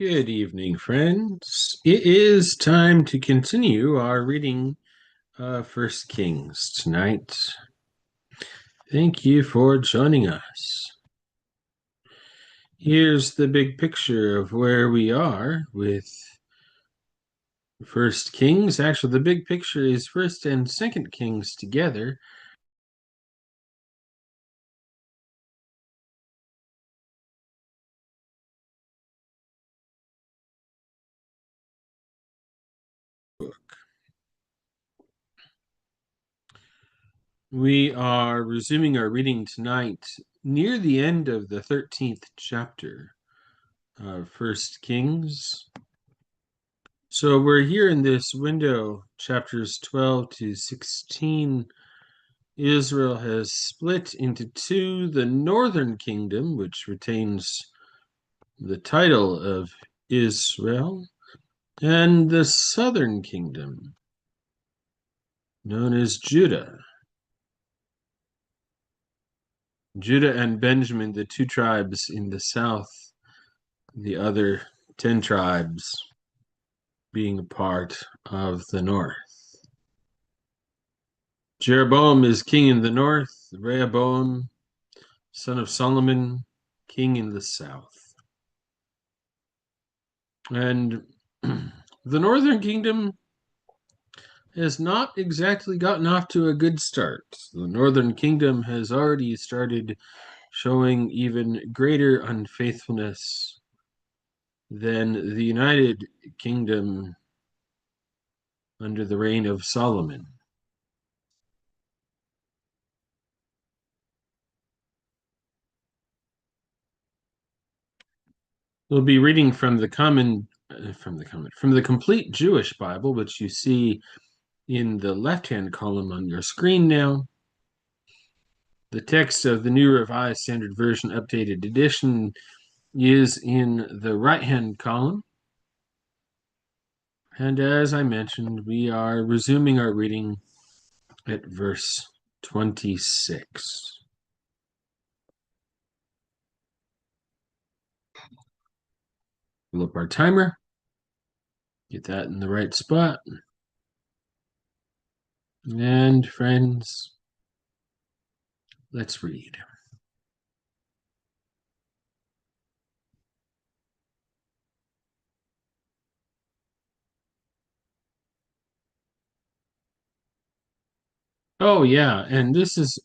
Good evening, friends. It is time to continue our reading of First Kings tonight. Thank you for joining us. Here's the big picture of where we are with First Kings. Actually, the big picture is First and Second Kings together. We are resuming our reading tonight near the end of the 13th chapter of First Kings. So we're here in this window, chapters 12 to 16. Israel has split into two: the northern kingdom, which retains the title of Israel, and the southern kingdom, known as Judah. Judah and Benjamin, the two tribes in the south, the other 10 tribes being a part of the north. Jeroboam is king in the north, Rehoboam, son of Solomon, king in the south. And the northern kingdom has not exactly gotten off to a good start. The northern kingdom has already started showing even greater unfaithfulness than the United Kingdom under the reign of Solomon. We'll be reading from the Complete Jewish Bible, which you see in the left-hand column on your screen now. The text of the New Revised Standard Version Updated Edition is in the right-hand column. And as I mentioned, we are resuming our reading at verse 26. Pull up our timer. Get that in the right spot. And friends, let's read. Oh, yeah, and this is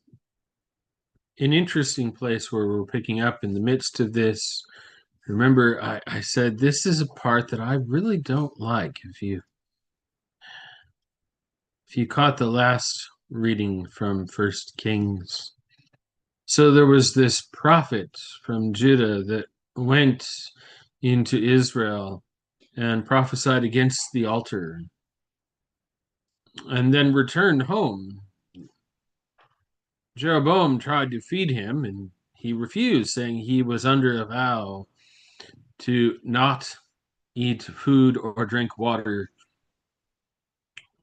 an interesting place where we're picking up in the midst of this. Remember, I said this is a part that I really don't like. If you caught the last reading from First Kings. So there was this prophet from Judah that went into Israel and prophesied against the altar and then returned home. Jeroboam tried to feed him and he refused, saying he was under a vow to not eat food or drink water,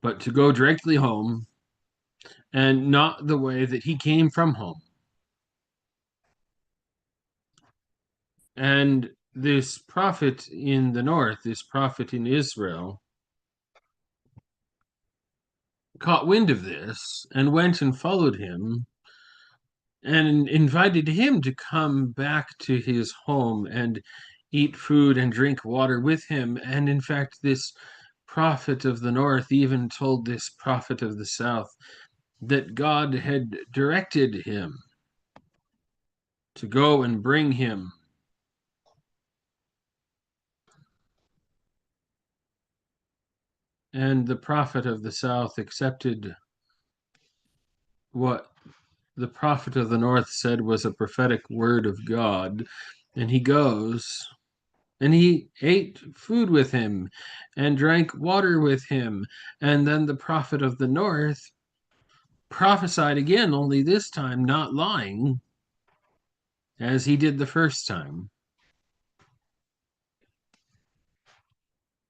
but to go directly home and not the way that he came from home. And this prophet in the north, this prophet in Israel, caught wind of this and went and followed him and invited him to come back to his home and eat food and drink water with him. And in fact, this prophet of the north even told this prophet of the south that God had directed him to go and bring him. And the prophet of the south accepted what the prophet of the north said was a prophetic word of God. And he goes and he ate food with him and drank water with him. And then the prophet of the north prophesied again, only this time not lying, as he did the first time.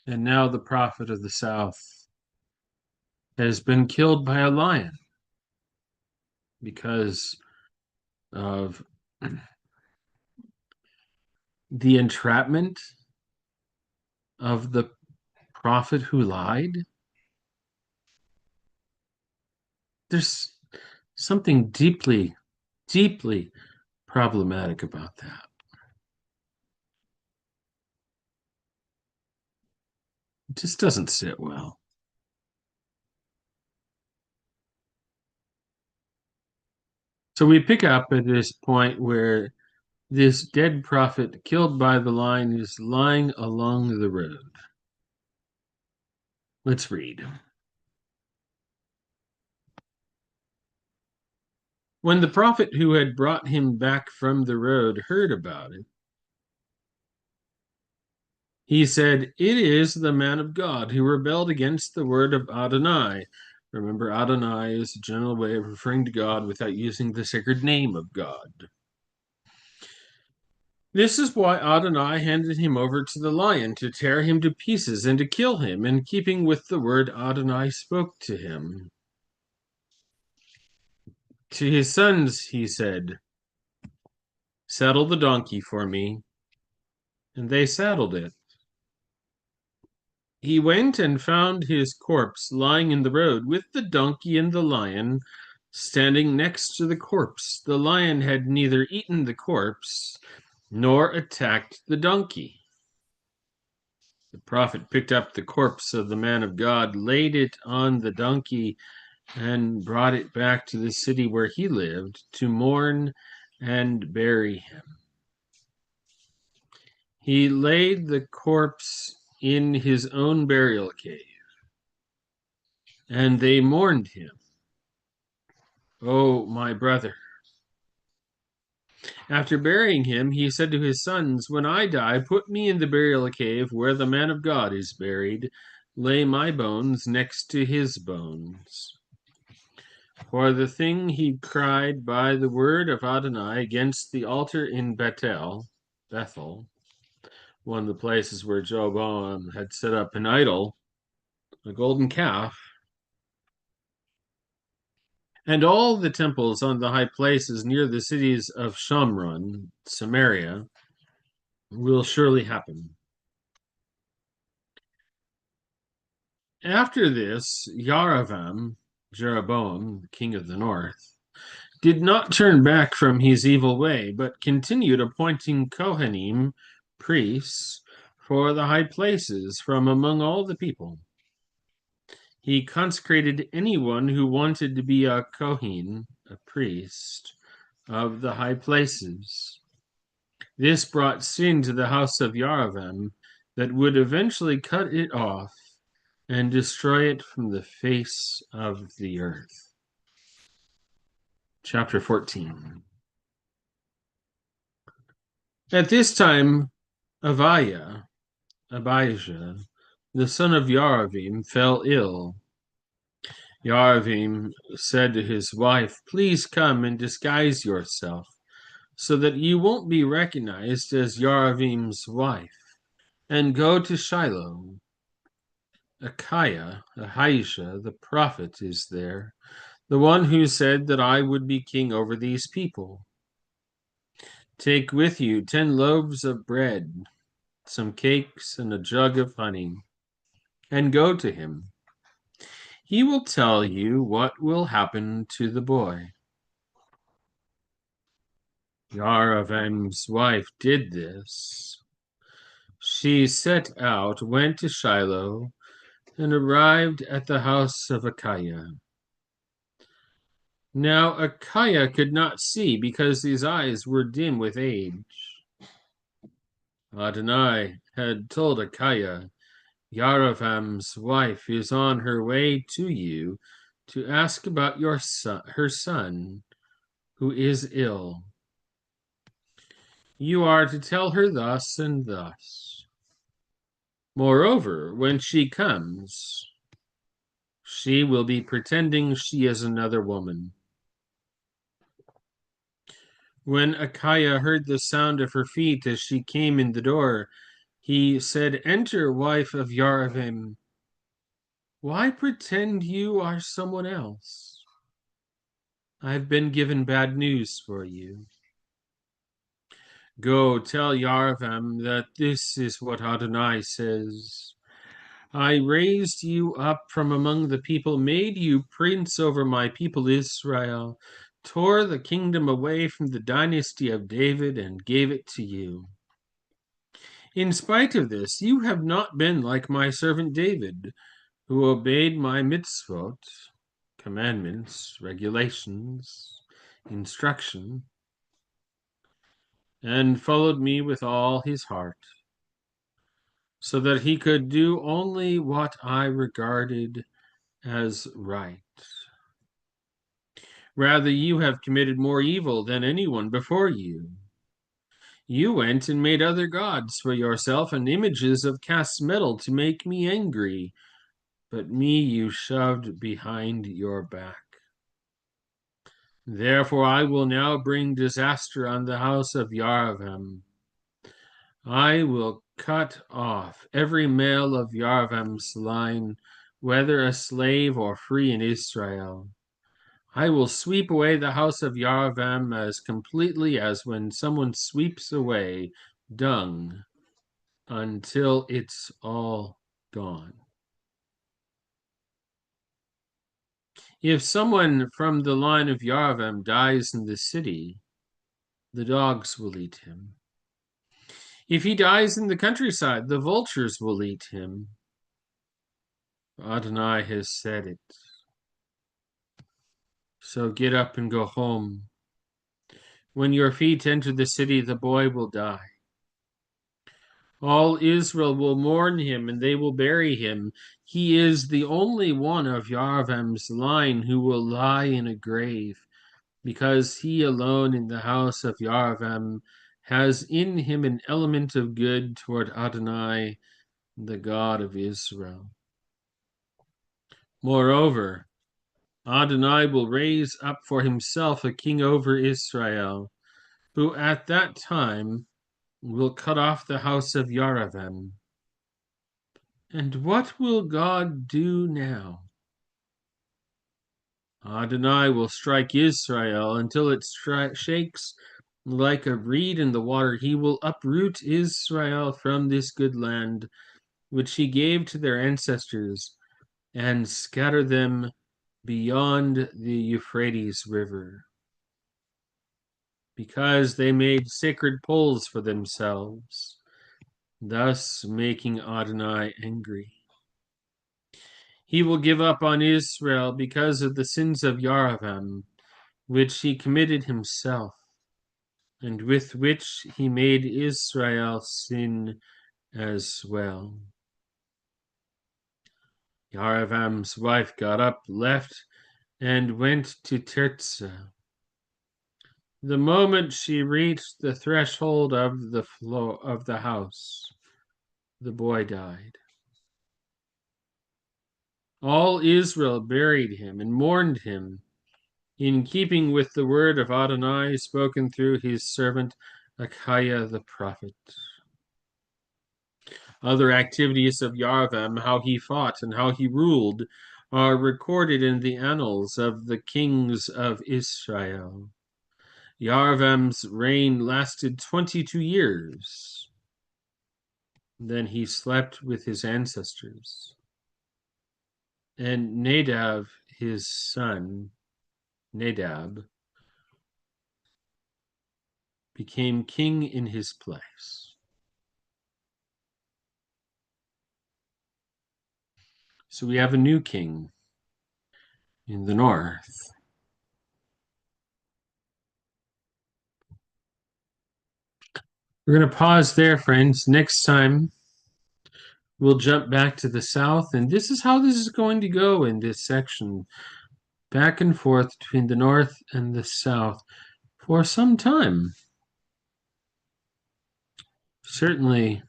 And now the prophet of the south has been killed by a lion because of the entrapment of the prophet who lied? There's something deeply, deeply problematic about that. It just doesn't sit well. So we pick up at this point where this dead prophet killed by the lion is lying along the road. Let's read. When the prophet who had brought him back from the road heard about it, he said, "It is the man of God who rebelled against the word of Adonai." Remember, Adonai is a general way of referring to God without using the sacred name of God. This is why Adonai handed him over to the lion to tear him to pieces and to kill him, in keeping with the word Adonai spoke to him. To his sons he said, "Saddle the donkey for me." And they saddled it. He went and found his corpse lying in the road, with the donkey and the lion standing next to the corpse. The lion had neither eaten the corpse nor attacked the donkey. The prophet picked up the corpse of the man of God, laid it on the donkey, and brought it back to the city where he lived to mourn and bury him. He laid the corpse in his own burial cave, and they mourned him. "Oh, my brother." After burying him, he said to his sons, "When I die, put me in the burial cave where the man of God is buried. Lay my bones next to his bones." For the thing he cried by the word of Adonai against the altar in Bethel, one of the places where Jeroboam had set up an idol, a golden calf, and all the temples on the high places near the cities of Shamron, Samaria, will surely happen. After this, Jeroboam, king of the north, did not turn back from his evil way, but continued appointing Kohanim, priests, for the high places from among all the people. He consecrated anyone who wanted to be a Kohen, a priest, of the high places. This brought sin to the house of Yaravam that would eventually cut it off and destroy it from the face of the earth. Chapter 14. At this time, Abijah, the son of Yaravim, fell ill. Yaravim said to his wife, "Please come and disguise yourself, so that you won't be recognized as Yaravim's wife, and go to Shiloh. Ahijah, the prophet, is there, the one who said that I would be king over these people. Take with you 10 loaves of bread, some cakes, and a jug of honey, and go to him. He will tell you what will happen to the boy." Yaravam's wife did this. She set out, went to Shiloh, and arrived at the house of Ahijah. Now Ahijah could not see because his eyes were dim with age. Adonai had told Ahijah, "Yaravam's wife is on her way to you to ask about her son, who is ill. You are to tell her thus and thus. Moreover, when she comes, she will be pretending she is another woman." When Ahijah heard the sound of her feet as she came in the door, he said, "Enter, wife of Yaravam. Why pretend you are someone else? I've been given bad news for you." Go tell Yarvam that this is what Adonai says. I raised you up from among the people, made you prince over my people Israel, tore the kingdom away from the dynasty of David and gave it to you. In spite of this, you have not been like my servant David, who obeyed my mitzvot, commandments, regulations, instruction, and followed me with all his heart, so that he could do only what I regarded as right. Rather, you have committed more evil than anyone before you. You went and made other gods for yourself and images of cast metal to make me angry, but me you shoved behind your back. Therefore I will now bring disaster on the house of Yarvam. I will cut off every male of Yarvam's line, whether a slave or free in Israel. I will sweep away the house of Yarvam as completely as when someone sweeps away dung until it's all gone. If someone from the line of Yarvam dies in the city, the dogs will eat him. If he dies in the countryside, the vultures will eat him. Adonai has said it. So get up and go home. When your feet enter the city, the boy will die. All Israel will mourn him, and they will bury him. He is the only one of Yarvam's line who will lie in a grave, because he alone in the house of Yarvam has in him an element of good toward Adonai, the God of Israel. Moreover, Adonai will raise up for himself a king over Israel, who at that time will cut off the house of Yaravam. And what will God do now? Adonai will strike Israel until it shakes like a reed in the water. He will uproot Israel from this good land, which he gave to their ancestors, and scatter them beyond the Euphrates River, because they made sacred poles for themselves, thus making Adonai angry. He will give up on Israel because of the sins of Yaravam, which he committed himself, and with which he made Israel sin as well. Yaravam's wife got up, left, and went to Tirzah. The moment she reached the threshold of the floor of the house, the boy died. All Israel buried him and mourned him, in keeping with the word of Adonai spoken through his servant Achiah the prophet. Other activities of Yarvam, how he fought and how he ruled, are recorded in the annals of the kings of Israel. Yarvam's reign lasted 22 years. Then he slept with his ancestors. And Nadab, his son, Nadab, became king in his place. So we have a new king in the north. We're going to pause there, friends. Next time, we'll jump back to the south, and this is how this is going to go in this section, back and forth between the north and the south for some time. Certainly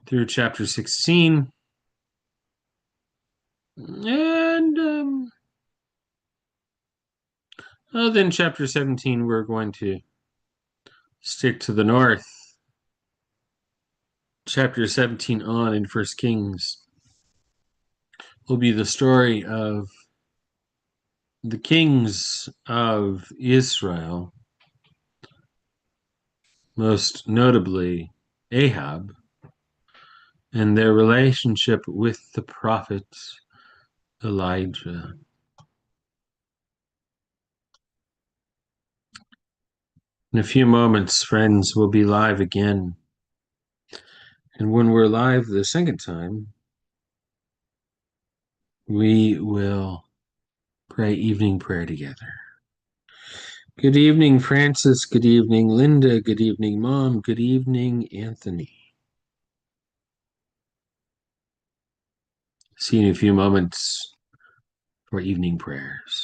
through chapter 16. And then chapter 17, we're going to stick to the north. Chapter 17 on in 1 Kings will be the story of the kings of Israel most notably Ahab, and their relationship with the prophet Elijah. In a few moments, friends, we'll be live again. And when we're live the second time, we will pray evening prayer together. Good evening, Francis. Good evening, Linda. Good evening, Mom. Good evening, Anthony. See you in a few moments for evening prayers.